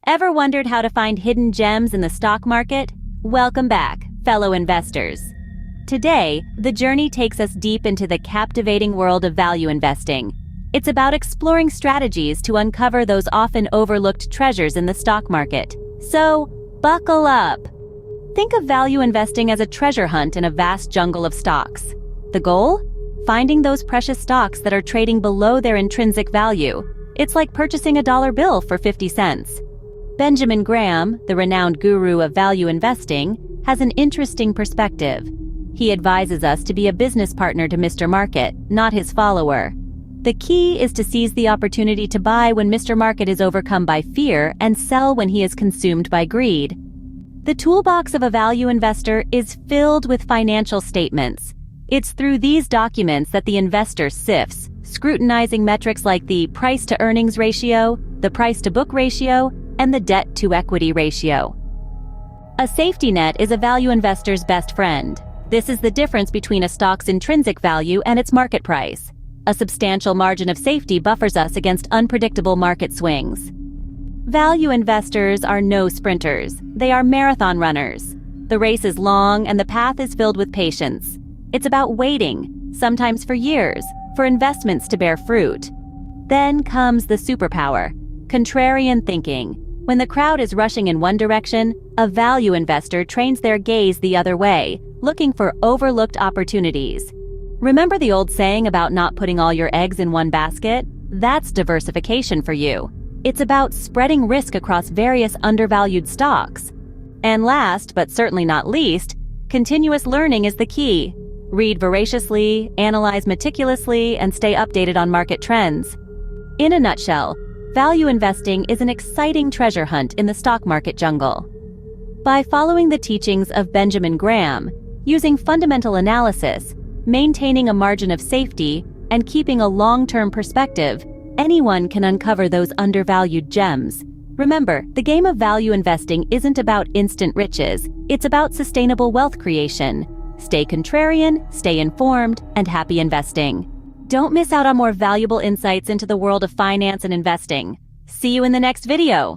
Ever wondered how to find hidden gems in the stock market? Welcome back, fellow investors. Today, the journey takes us deep into the captivating world of value investing. It's about exploring strategies to uncover those often overlooked treasures in the stock market. So, buckle up. Think of value investing as a treasure hunt in a vast jungle of stocks. The goal? Finding those precious stocks that are trading below their intrinsic value. It's like purchasing a dollar bill for 50 cents. Benjamin Graham, the renowned guru of value investing, has an interesting perspective. He advises us to be a business partner to Mr. Market, not his follower. The key is to seize the opportunity to buy when Mr. Market is overcome by fear and sell when he is consumed by greed. The toolbox of a value investor is filled with financial statements. It's through these documents that the investor sifts, scrutinizing metrics like the price-to-earnings ratio, the price-to-book ratio, and the debt-to-equity ratio. A safety net is a value investor's best friend. This is the difference between a stock's intrinsic value and its market price. A substantial margin of safety buffers us against unpredictable market swings. Value investors are no sprinters. They are marathon runners. The race is long and the path is filled with patience. It's about waiting, sometimes for years, for investments to bear fruit. Then comes the superpower, contrarian thinking. When the crowd is rushing in one direction, a value investor trains their gaze the other way, looking for overlooked opportunities. Remember the old saying about not putting all your eggs in one basket? That's diversification for you. It's about spreading risk across various undervalued stocks. And last, but certainly not least, continuous learning is the key. Read voraciously, analyze meticulously, and stay updated on market trends. In a nutshell, value investing is an exciting treasure hunt in the stock market jungle. By following the teachings of Benjamin Graham, using fundamental analysis, maintaining a margin of safety, and keeping a long-term perspective, anyone can uncover those undervalued gems. Remember, the game of value investing isn't about instant riches, it's about sustainable wealth creation. Stay contrarian, stay informed, and happy investing. Don't miss out on more valuable insights into the world of finance and investing. See you in the next video.